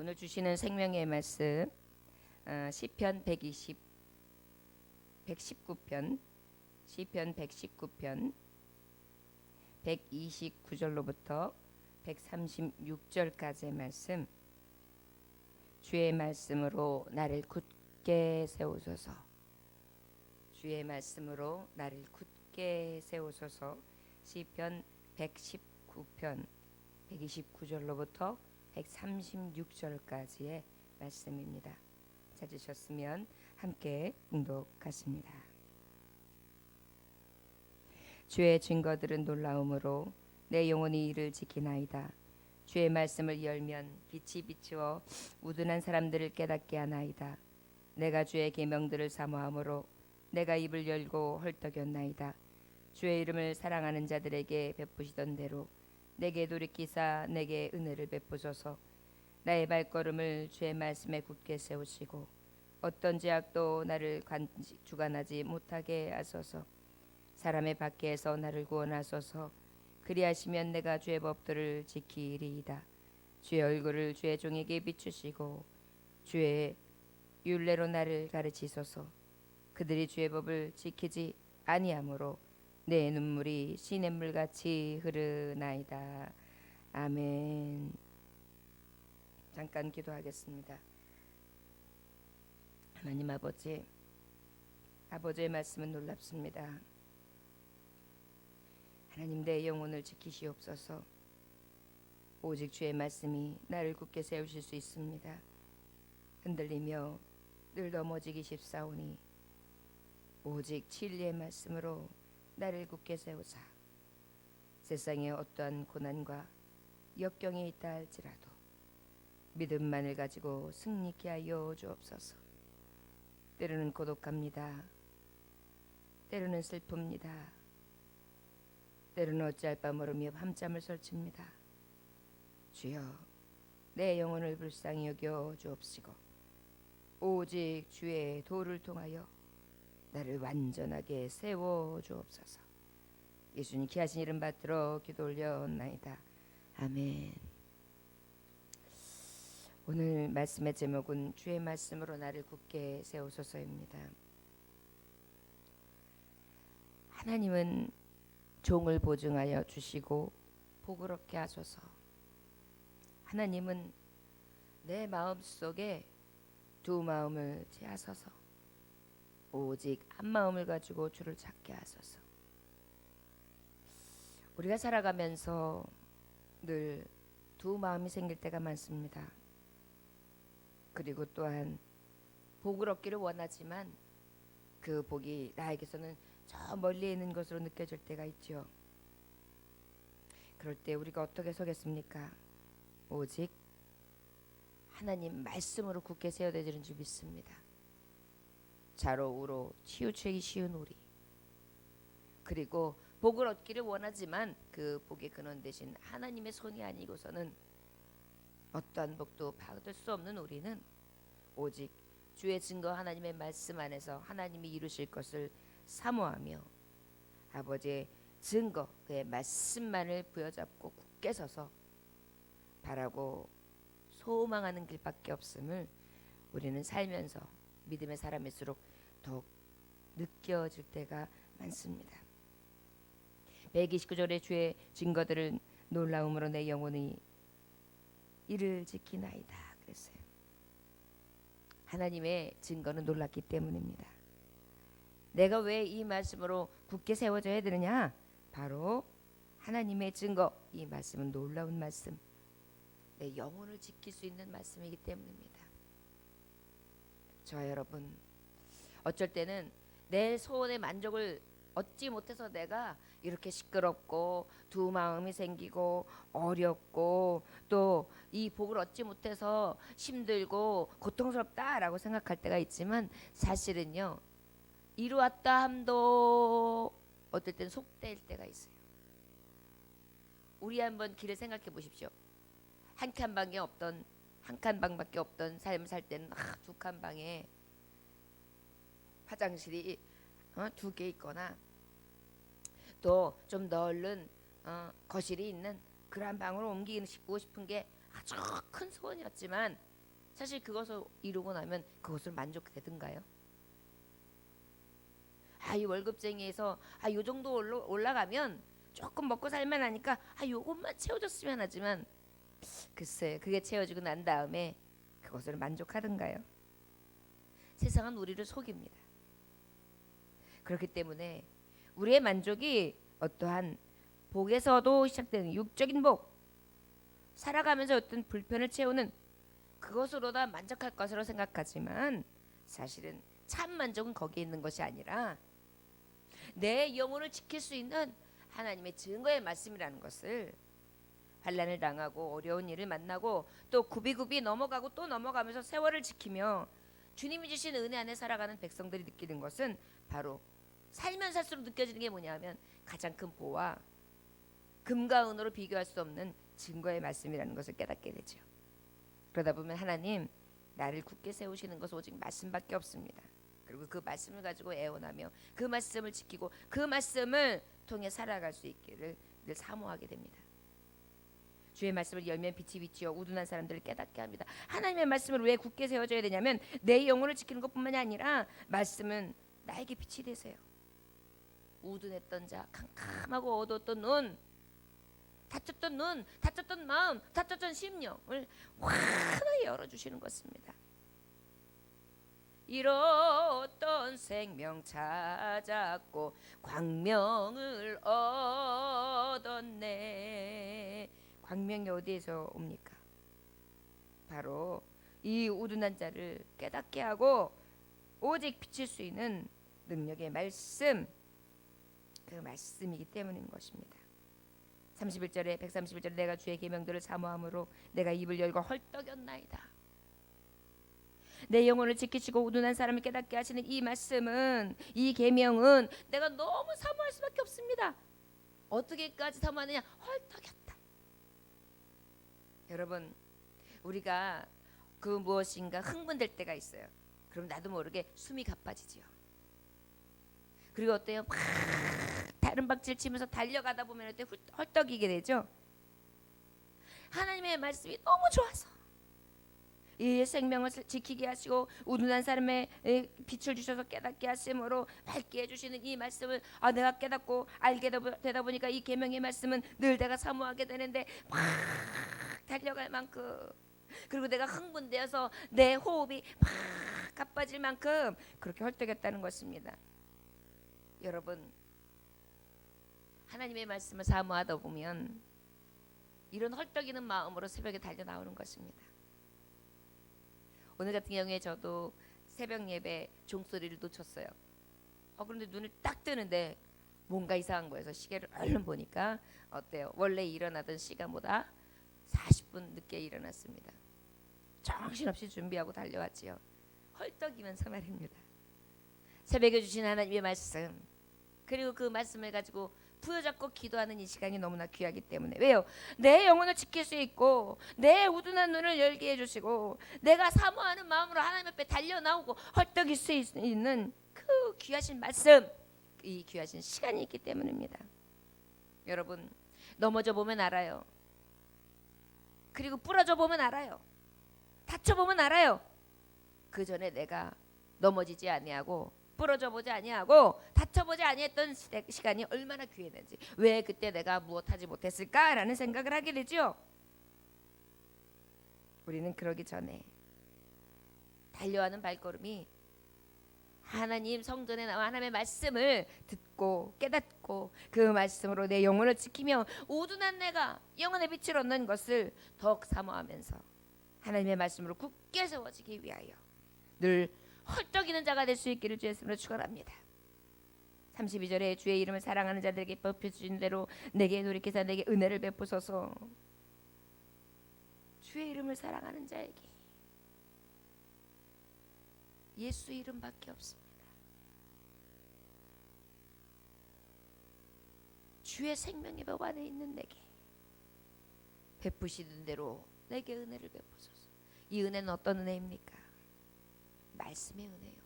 오늘 주시는 생명의 말씀 시편 119편 시편 119편 129절로부터 136절까지의 말씀. 주의 말씀으로 나를 굳게 세우소서. 주의 말씀으로 나를 굳게 세우소서. 시편 119편 129절로부터 136절까지의 말씀입니다. 찾으셨으면 함께 봉독하십니다. 주의 증거들은 놀라움으로 내 영혼이 이를 지키나이다. 주의 말씀을 열면 빛이 비추어 우둔한 사람들을 깨닫게 하나이다. 내가 주의 계명들을 사모함으로 내가 입을 열고 헐떡였나이다. 주의 이름을 사랑하는 자들에게 베푸시던 대로 내게 돌이키사 내게 은혜를 베푸소서. 나의 발걸음을 주의 말씀에 굳게 세우시고 어떤 죄악도 나를 주관하지 못하게 하소서. 사람의 박해에서 나를 구원하소서. 그리하시면 내가 주의 법도를 지키리이다. 주의 얼굴을 주의 종에게 비추시고 주의 율례로 나를 가르치소서. 그들이 주의 법을 지키지 아니하므로 내 눈물이 시냇물같이 흐르나이다. 아멘. 잠깐 기도하겠습니다. 하나님 아버지, 아버지의 말씀은 놀랍습니다. 하나님, 내 영혼을 지키시옵소서. 오직 주의 말씀이 나를 굳게 세우실 수 있습니다. 흔들리며 늘 넘어지기 쉽사오니 오직 진리의 말씀으로 나를 굳게 세우사 세상에 어떠한 고난과 역경이 있다 할지라도 믿음만을 가지고 승리케 하여 주옵소서. 때로는 고독합니다. 때로는 슬픕니다. 때로는 어찌할 바 모르며 밤잠을 설칩니다. 주여, 내 영혼을 불쌍히 여겨 주옵시고 오직 주의 도를 통하여 나를 완전하게 세워 주옵소서. 예수님 귀하신 이름 받들어 기도 올려옵나이다. 아멘. 오늘 말씀의 제목은 주의 말씀으로 나를 굳게 세우소서입니다. 하나님은 종을 보증하여 주시고 복을 얻게 하소서. 하나님은 내 마음속에 두 마음을 제하소서. 오직 한 마음을 가지고 주를 찾게 하소서. 우리가 살아가면서 늘 두 마음이 생길 때가 많습니다. 그리고 또한 복을 얻기를 원하지만 그 복이 나에게서는 저 멀리 있는 것으로 느껴질 때가 있죠. 그럴 때 우리가 어떻게 서겠습니까? 오직 하나님 말씀으로 굳게 세워되는 줄 믿습니다. 좌로우로 치우치기 쉬운 우리, 그리고 복을 얻기를 원하지만 그 복의 근원 되신 하나님의 손이 아니고서는 어떠한 복도 받을 수 없는 우리는 오직 주의 증거 하나님의 말씀 안에서 하나님이 이루실 것을 사모하며 아버지의 증거 그의 말씀만을 부여잡고 굳게 서서 바라고 소망하는 길밖에 없음을 우리는 살면서 믿음의 사람일수록 더욱 느껴질 때가 많습니다. 129절의 주의 증거들은 놀라움으로 내 영혼이 이를 지키나이다 그랬어요. 하나님의 증거는 놀랍기 때문입니다. 내가 왜 이 말씀으로 굳게 세워져야 되느냐? 바로 하나님의 증거, 이 말씀은 놀라운 말씀, 내 영혼을 지킬 수 있는 말씀이기 때문입니다. 저와 여러분, 어쩔 때는 내 소원의 만족을 얻지 못해서 내가 이렇게 시끄럽고 두 마음이 생기고 어렵고 또 이 복을 얻지 못해서 힘들고 고통스럽다라고 생각할 때가 있지만 사실은요, 이루었다 함도 어떨 땐 속될 때가 있어요. 우리 한번 길을 생각해 보십시오. 한 칸방에 없던, 한 칸방밖에 없던 삶을 살 때는 두 칸방에 화장실이 두 개 있거나 또 좀 넓은 거실이 있는 그런 방으로 옮기고 싶은 게 아주 큰 소원이었지만 사실 그것을 이루고 나면 그것을 만족되든가요? 이 월급쟁이에서 요 정도 올라가면 조금 먹고 살만 하니까 요것만 채워줬으면 하지만 글쎄 그게 채워지고 난 다음에 그것을 만족하든가요? 세상은 우리를 속입니다. 그렇기 때문에 우리의 만족이 어떠한 복에서도 시작되는 육적인 복, 살아가면서 어떤 불편을 채우는 그것으로다 만족할 것으로 생각하지만 사실은 참 만족은 거기에 있는 것이 아니라 내 영혼을 지킬 수 있는 하나님의 증거의 말씀이라는 것을 환난을 당하고 어려운 일을 만나고 또 굽이굽이 넘어가고 또 넘어가면서 세월을 지키며 주님이 주신 은혜 안에 살아가는 백성들이 느끼는 것은 바로 살면 살수록 느껴지는 게 뭐냐면 가장 큰 보와 금과 은으로 비교할 수 없는 증거의 말씀이라는 것을 깨닫게 되죠. 그러다 보면 하나님 나를 굳게 세우시는 것은 오직 말씀밖에 없습니다. 그리고 그 말씀을 가지고 애원하며 그 말씀을 지키고 그 말씀을 통해 살아갈 수 있기를 늘 사모하게 됩니다. 주의 말씀을 열면 빛이 비치어 우둔한 사람들을 깨닫게 합니다. 하나님의 말씀을 왜 굳게 세워져야 되냐면 내 영혼을 지키는 것뿐만이 아니라 말씀은 나에게 빛이 되세요. 우둔했던 자, 캄캄하고 어두웠던 눈, 다쳤던 눈, 다쳤던 마음, 다쳤던 심령을 환하게 열어주시는 것입니다. 잃었던 생명 찾았고 광명을 얻었네. 광명이 어디에서 옵니까? 바로 이 우둔한 자를 깨닫게 하고 오직 비칠 수 있는 능력의 말씀, 그 말씀이기 때문인 것입니다. 31절에 131절에 내가 주의 계명들을 사모함으로 내가 입을 열고 헐떡였나이다. 내 영혼을 지키시고 우둔한 사람을 깨닫게 하시는 이 말씀은, 이 계명은 내가 너무 사모할 수밖에 없습니다. 어떻게까지 사모하느냐? 헐떡였다. 여러분, 우리가 그 무엇인가 흥분될 때가 있어요. 그럼 나도 모르게 숨이 가빠지지요. 그리고 어때요? 막 다른 박질 치면서 달려가다 보면 어때? 헐떡이게 되죠. 하나님의 말씀이 너무 좋아서 이 생명을 지키게 하시고 우둔한 사람의 빛을 주셔서 깨닫게 하심으로 밝게 해주시는 이 말씀을 내가 깨닫고 알게 되다 보니까 이 계명의 말씀은 늘 내가 사모하게 되는데 막 달려갈 만큼, 그리고 내가 흥분되어서 내 호흡이 막 가빠질 만큼 그렇게 헐떡였다는 것입니다. 여러분, 하나님의 말씀을 사모하다 보면 이런 헐떡이는 마음으로 새벽에 달려 나오는 것입니다. 오늘 같은 경우에 저도 새벽 예배 종소리를 놓쳤어요. 그런데 눈을 딱 뜨는데 뭔가 이상한 거여서 시계를 얼른 보니까 어때요? 원래 일어나던 시간보다 40분 늦게 일어났습니다. 정신없이 준비하고 달려왔지요. 헐떡이면서 말입니다. 새벽에 주신 하나님의 말씀, 그리고 그 말씀을 가지고 부여잡고 기도하는 이 시간이 너무나 귀하기 때문에, 왜요? 내 영혼을 지킬 수 있고 내 우둔한 눈을 열게 해주시고 내가 사모하는 마음으로 하나님 앞에 달려나오고 헐떡일 수 있는 그 귀하신 말씀, 이 귀하신 시간이 있기 때문입니다. 여러분, 넘어져 보면 알아요. 그리고 부러져 보면 알아요. 다쳐 보면 알아요. 그 전에 내가 넘어지지 아니하고 부러져 보지 아니하고 다쳐보지 아니했던 시간이 얼마나 귀했는지, 왜 그때 내가 무엇하지 못했을까라는 생각을 하게 되죠. 우리는 그러기 전에 달려가는 발걸음이 하나님 성전에 나와 하나님의 말씀을 듣고 깨닫고 그 말씀으로 내 영혼을 지키며 우둔한 내가 영혼의 빛을 얻는 것을 더욱 사모하면서 하나님의 말씀으로 굳게 세워지기 위하여 늘 헐떡이는 자가 될 수 있기를 주의 이름으로 축원합니다. 32절에 주의 이름을 사랑하는 자들에게 뽑혀주신 대로 내게 돌이켜서 내게 은혜를 베푸소서. 주의 이름을 사랑하는 자에게 예수 이름밖에 없습니다. 주의 생명의 법 안에 있는 내게 베푸시는 대로 내게 은혜를 베푸소서. 이 은혜는 어떤 은혜입니까? 말씀의 은혜요.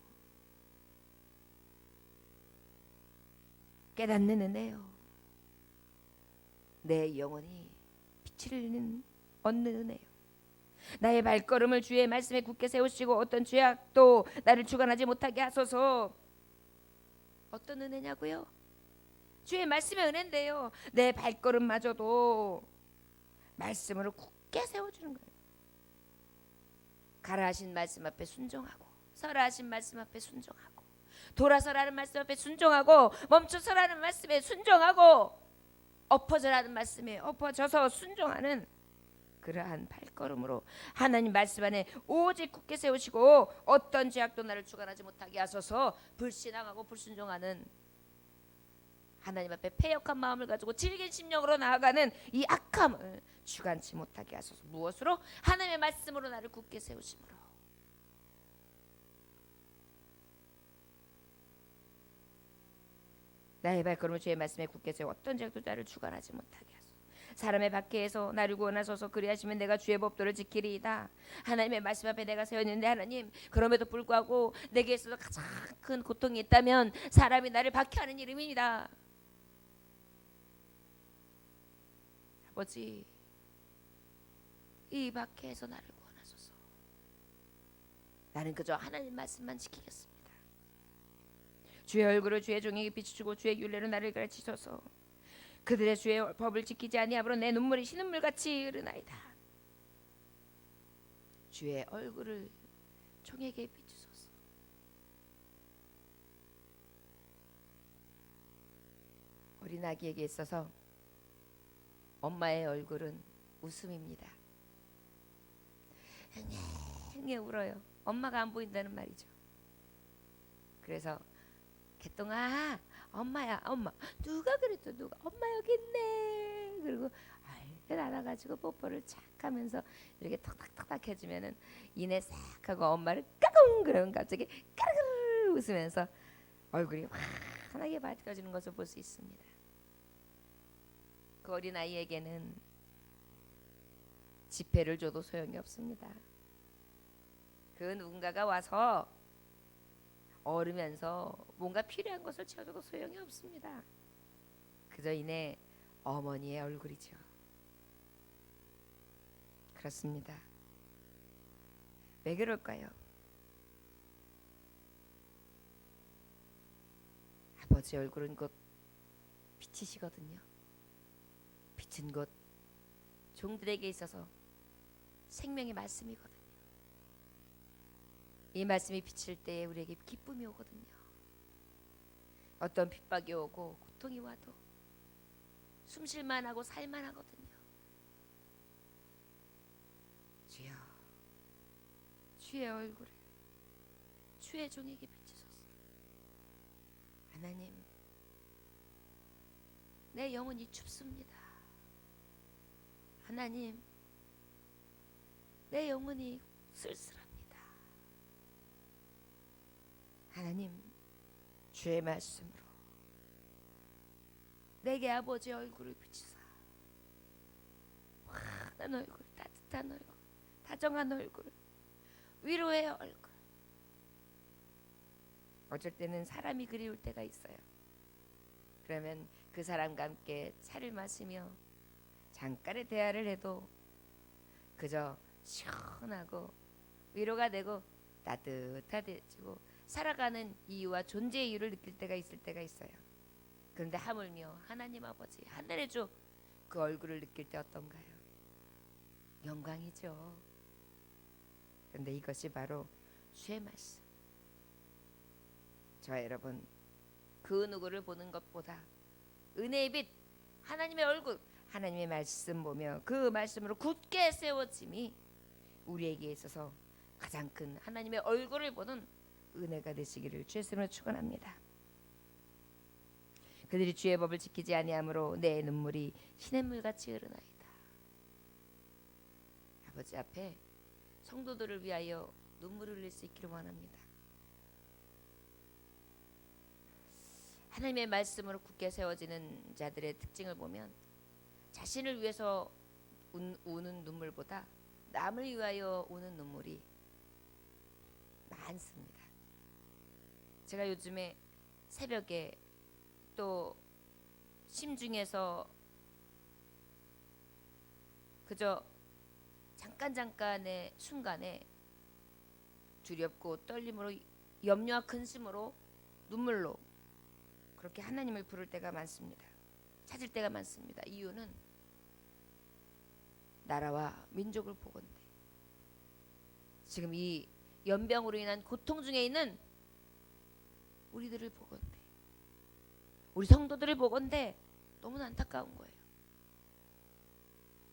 깨닫는 은혜요. 내 영혼이 빛을 얻는 은혜요. 나의 발걸음을 주의 말씀에 굳게 세우시고 어떤 죄악도 나를 주관하지 못하게 하소서. 어떤 은혜냐고요? 주의 말씀의 은혜인데요. 내 발걸음마저도 말씀으로 굳게 세워주는 거예요. 가라 하신 말씀 앞에 순종하고, 서라 하신 말씀 앞에 순종하고, 돌아서라는 말씀 앞에 순종하고, 멈춰서라는 말씀에 순종하고, 엎어져라는 말씀에 엎어져서 순종하는 그러한 발걸음으로 하나님 말씀 안에 오직 굳게 세우시고 어떤 죄악도 나를 주관하지 못하게 하소서. 불신앙하고 불순종하는, 하나님 앞에 패역한 마음을 가지고 질긴 심령으로 나아가는 이 악함을 주관치 못하게 하소서. 무엇으로? 하나님의 말씀으로 나를 굳게 세우심으로. 나의 발걸음을 주의 말씀에 굳게 세워 어떤 죄악도 나를 주관하지 못하게 하소서. 사람의 박해에서 나를 구원하소서. 그리하시면 내가 주의 법도를 지키리이다. 하나님의 말씀 앞에 내가 서 있는데 하나님, 그럼에도 불구하고 내게 있어서 가장 큰 고통이 있다면 사람이 나를 박해하는 일입니다. 아버지, 이 박해에서 나를 구원하소서. 나는 그저 하나님 말씀만 지키겠습니다. 주의 얼굴을 주의 종에게 비추시고 주의 율례로 나를 가르치소서. 그들의 주의 법을 지키지 아니하므로 내 눈물이 신음물같이 흐르나이다. 주의 얼굴을 종에게 비추소서. 어린 아기에게 있어서 엄마의 얼굴은 웃음입니다. 흥해 울어요. 엄마가 안 보인다는 말이죠. 그래서 개똥아, 엄마야, 엄마. 누가 그랬어? 누가? 엄마 여기 있네. 그리고 알게 안아가지고 뽀뽀를 착 하면서 이렇게 턱탁턱탁 해주면은 이내 싹 하고 엄마를 까꿍 그러면 갑자기 까르르 웃으면서 얼굴이 환하게 밝아지는 것을 볼 수 있습니다. 그 어린 아이에게는 지폐를 줘도 소용이 없습니다. 그 누군가가 와서 얼으면서 뭔가 필요한 것을 채워줘도 소용이 없습니다. 그저 이내 어머니의 얼굴이죠. 그렇습니다. 왜 그럴까요? 아버지 얼굴은 곧 빛이시거든요. 빛은 곧 종들에게 있어서 생명의 말씀이거든요. 이 말씀이 비칠 때에 우리에게 기쁨이 오거든요. 어떤 핍박이 오고 고통이 와도 숨쉴만 하고 살만 하거든요. 주여, 주의 얼굴을 주의 종에게 비추소서. 하나님, 내 영혼이 춥습니다. 하나님, 내 영혼이 쓸쓸합니다. 하나님, 주의 말씀으로 내게 아버지 얼굴을 비추사 환한 얼굴, 따뜻한 얼굴, 다정한 얼굴, 위로의 얼굴. 어쩔 때는 사람이 그리울 때가 있어요. 그러면 그 사람과 함께 차를 마시며 잠깐의 대화를 해도 그저 시원하고 위로가 되고 따뜻해지고 살아가는 이유와 존재의 이유를 느낄 때가 있을 때가 있어요. 그런데 하물며 하나님 아버지 하늘의 주 그 얼굴을 느낄 때 어떤가요? 영광이죠. 그런데 이것이 바로 주의 말씀. 저와 여러분, 그 누구를 보는 것보다 은혜의 빛 하나님의 얼굴, 하나님의 말씀 보며 그 말씀으로 굳게 세워짐이 우리에게 있어서 가장 큰 하나님의 얼굴을 보는 은혜가 되시기를 주의 이름으로 축원합니다. 그들이 주의 법을 지키지 아니하므로 내 눈물이 시냇물같이 흐르나이다. 아버지 앞에 성도들을 위하여 눈물을 흘릴 수 있기를 원합니다. 하나님의 말씀으로 굳게 세워지는 자들의 특징을 보면 자신을 위해서 우는 눈물보다 남을 위하여 우는 눈물이 많습니다. 제가 요즘에 새벽에 또 심중에서 그저 잠깐의 순간에 두렵고 떨림으로, 염려와 근심으로, 눈물로 그렇게 하나님을 부를 때가 많습니다. 찾을 때가 많습니다. 이유는 나라와 민족을 보건대, 지금 이 연병으로 인한 고통 중에 있는 우리들을 보건대, 우리 성도들을 보건대 너무나 안타까운 거예요.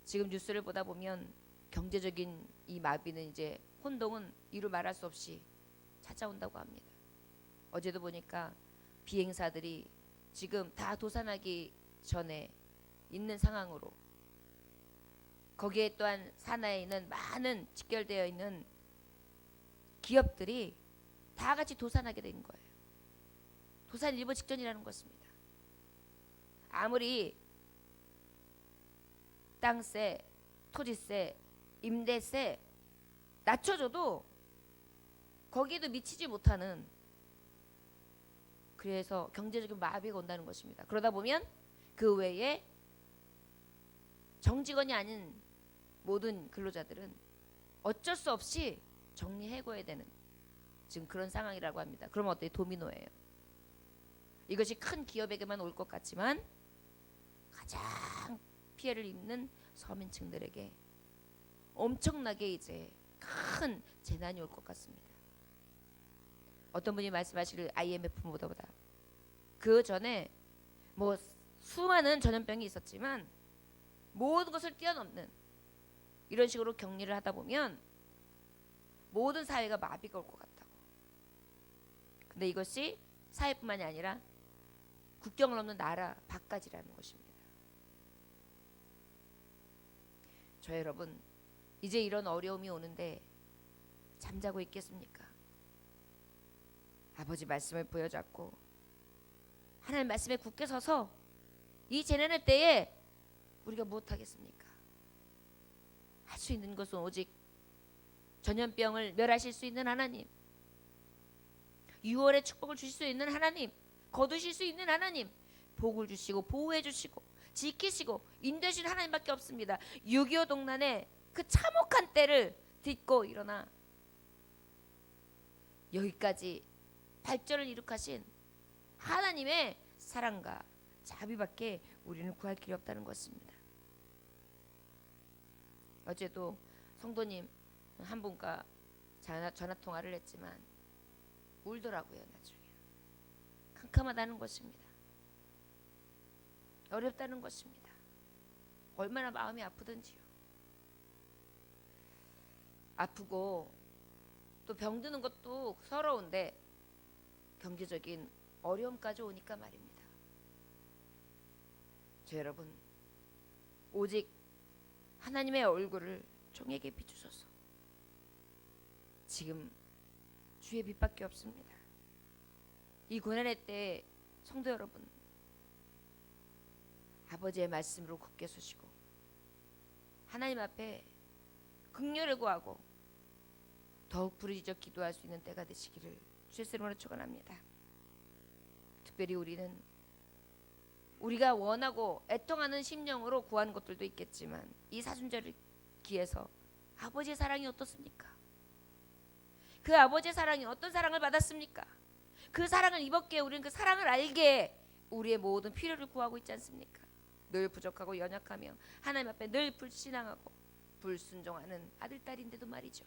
지금 뉴스를 보다 보면 경제적인 이 마비는, 이제 혼동은 이루 말할 수 없이 찾아온다고 합니다. 어제도 보니까 비행사들이 지금 다 도산하기 전에 있는 상황으로, 거기에 또한 산하에 있는 많은 직결되어 있는 기업들이 다 같이 도산하게 된 거예요. 도산 일보 직전이라는 것입니다. 아무리 땅세, 토지세, 임대세 낮춰줘도 거기에도 미치지 못하는, 그래서 경제적인 마비가 온다는 것입니다. 그러다 보면 그 외에 정직원이 아닌 모든 근로자들은 어쩔 수 없이 정리해고해야 되는 지금 그런 상황이라고 합니다. 그러면 어때요? 도미노예요. 이것이 큰 기업에게만 올 것 같지만 가장 피해를 입는 서민층들에게 엄청나게 이제 큰 재난이 올 것 같습니다. 어떤 분이 말씀하시길 IMF보다 그 전에 뭐 수많은 전염병이 있었지만 모든 것을 뛰어넘는 이런 식으로 격리를 하다 보면 모든 사회가 마비가 올 것 같다고. 근데 이것이 사회뿐만이 아니라 국경을 넘는 나라 밖까지라는 것입니다. 저 여러분, 이제 이런 어려움이 오는데 잠자고 있겠습니까? 아버지 말씀을 부여잡고 하나님 말씀에 굳게 서서 이 재난의 때에 우리가 무엇하겠습니까? 할 수 있는 것은 오직 전염병을 멸하실 수 있는 하나님, 6월의 축복을 주실 수 있는 하나님, 거두실 수 있는 하나님, 복을 주시고 보호해 주시고 지키시고 인도하신 하나님밖에 없습니다. 6.25 동란의 그 참혹한 때를 딛고 일어나 여기까지 발전을 이룩하신 하나님의 사랑과 자비밖에 우리는 구할 길이 없다는 것입니다. 어제도 성도님 한 분과 전화 통화를 했지만 울더라고요. 나중에 캄캄하다는 것입니다. 어렵다는 것입니다. 얼마나 마음이 아프든지요. 아프고 또 병드는 것도 서러운데 경제적인 어려움까지 오니까 말입니다. 저 여러분, 오직 하나님의 얼굴을 종에게 비추소서. 지금 주의 빛밖에 없습니다. 이 고난의 때에 성도 여러분, 아버지의 말씀으로 굳게 서시고 하나님 앞에 긍휼을 구하고 더욱 부르짖어 기도할 수 있는 때가 되시기를 주의 이름으로 축원합니다. 특별히 우리는 우리가 원하고 애통하는 심령으로 구하는 것들도 있겠지만 이 사순절을 기해서 아버지의 사랑이 어떻습니까? 그 아버지의 사랑이 어떤 사랑을 받았습니까? 그 사랑을 입었기에 우리는 그 사랑을 알기에 우리의 모든 필요를 구하고 있지 않습니까? 늘 부족하고 연약하며 하나님 앞에 늘 불신앙하고 불순종하는 아들, 딸인데도 말이죠.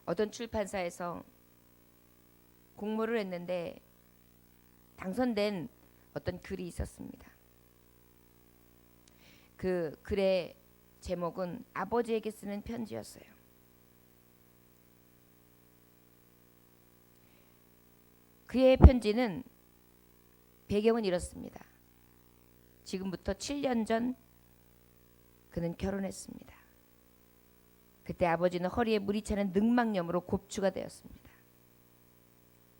어떤 출판사에서 공모를 했는데 당선된 어떤 글이 있었습니다. 그 글의 제목은 아버지에게 쓰는 편지였어요. 그의 편지는 배경은 이렇습니다. 지금부터 7년 전 그는 결혼했습니다. 그때 아버지는 허리에 물이 차는 늑막염으로 곱추가 되었습니다.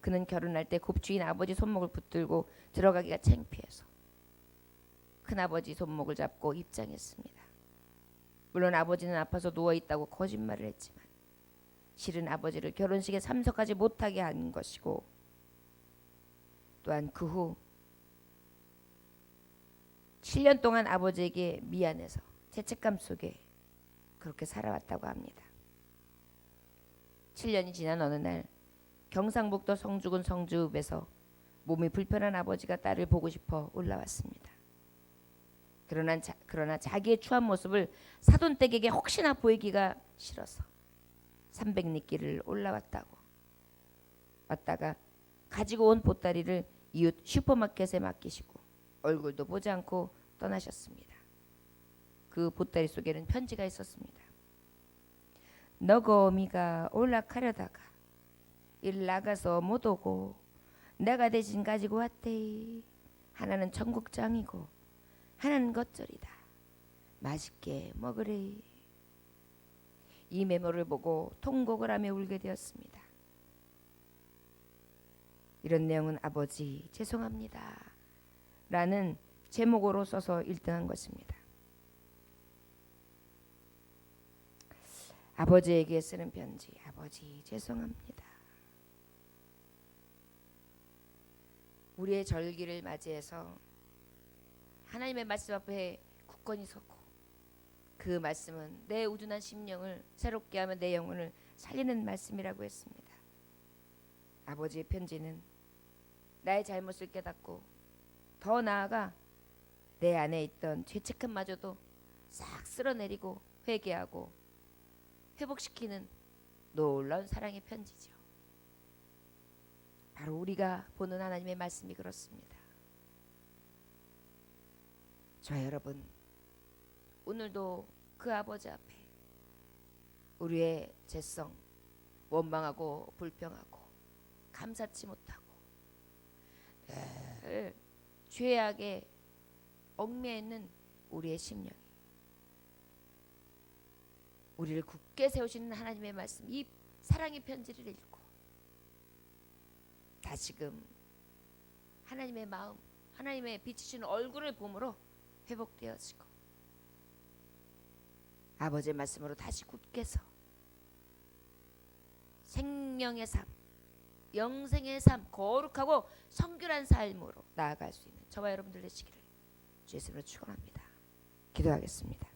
그는 결혼할 때 곱추인 아버지 손목을 붙들고 들어가기가 창피해서 큰아버지 손목을 잡고 입장했습니다. 물론 아버지는 아파서 누워있다고 거짓말을 했지만 실은 아버지를 결혼식에 참석하지 못하게 한 것이고, 또한 그 후 7년 동안 아버지에게 미안해서 죄책감 속에 그렇게 살아왔다고 합니다. 7년이 지난 어느 날 경상북도 성주군 성주읍에서 몸이 불편한 아버지가 딸을 보고 싶어 올라왔습니다. 그러나 자기의 추한 모습을 사돈댁에게 혹시나 보이기가 싫어서 300리 길을 왔다가 가지고 온 보따리를 이웃 슈퍼마켓에 맡기시고 얼굴도 보지 않고 떠나셨습니다. 그 보따리 속에는 편지가 있었습니다. 너고 미가 올라가려다가 일 나가서 못 오고 내가 대신 가지고 왔대. 하나는 청국장이고 하나는 겉절이다. 맛있게 먹으래. 이 메모를 보고 통곡을 하며 울게 되었습니다. 이런 내용은 아버지 죄송합니다 라는 제목으로 써서 1등한 것입니다. 아버지에게 쓰는 편지. 아버지 죄송합니다. 우리의 절기를 맞이해서 하나님의 말씀 앞에 굳건히 서고 그 말씀은 내 우둔한 심령을 새롭게 하며 내 영혼을 살리는 말씀이라고 했습니다. 아버지의 편지는 나의 잘못을 깨닫고 더 나아가 내 안에 있던 죄책감마저도 싹 쓸어내리고 회개하고 회복시키는 놀라운 사랑의 편지죠. 바로 우리가 보는 하나님의 말씀이 그렇습니다. 저와 여러분, 오늘도 그 아버지 앞에 우리의 죄성, 원망하고 불평하고 감사치 못하고 늘 죄악에 얽매여 있는 우리의 심령이 우리를 굳게 세우시는 하나님의 말씀, 이 사랑의 편지를 읽고 다시금 하나님의 마음, 하나님의 비치시는 얼굴을 봄으로 회복되어지고 아버지의 말씀으로 다시 굳게 서 생명의 삶, 영생의 삶, 거룩하고 성결한 삶으로 나아갈 수 있는 저와 여러분들 되시기를 주 예수님으로 축원합니다. 기도하겠습니다.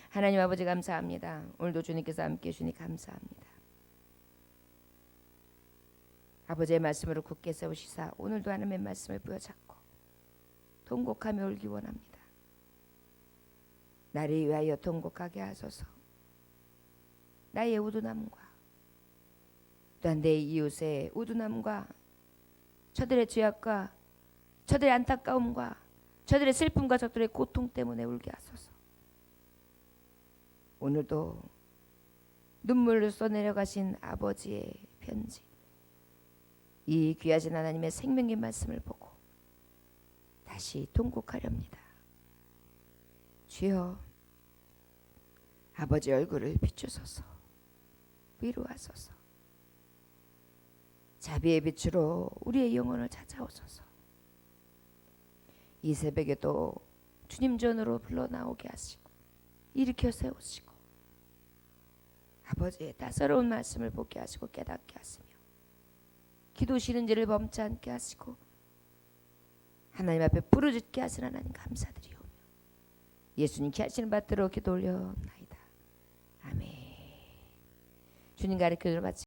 하나님 아버지 감사합니다. 오늘도 주님께서 함께해 주니 감사합니다. 아버지의 말씀으로 굳게 세우시사 오늘도 하나님의 말씀을 부여잡고 통곡하며 울기 원합니다. 나를 위하여 통곡하게 하소서. 나의 우둔함과 또한 내 이웃의 우둔함과 저들의 죄악과 저들의 안타까움과 저들의 슬픔과 저들의 고통 때문에 울게 하소서. 오늘도 눈물을 쏟아내려가신 아버지의 편지, 이 귀하신 하나님의 생명의 말씀을 보고 다시 통곡하렵니다. 주여, 아버지 얼굴을 비추소서. 위로하소서. 자비의 빛으로 우리의 영혼을 찾아오소서. 이 새벽에도 주님 전으로 불러 나오게 하시고 일으켜 세우시고 아버지의 따사로운 말씀을 보게 하시고 깨닫게 하시며 기도 쉬는지를 범치 않게 하시고 하나님 앞에 부르짖게 하시는 하나님 감사드리오며 예수님께 하시는 받들어 기도 올려옵나이다. 아멘. 주님 가르쳐 주러 마치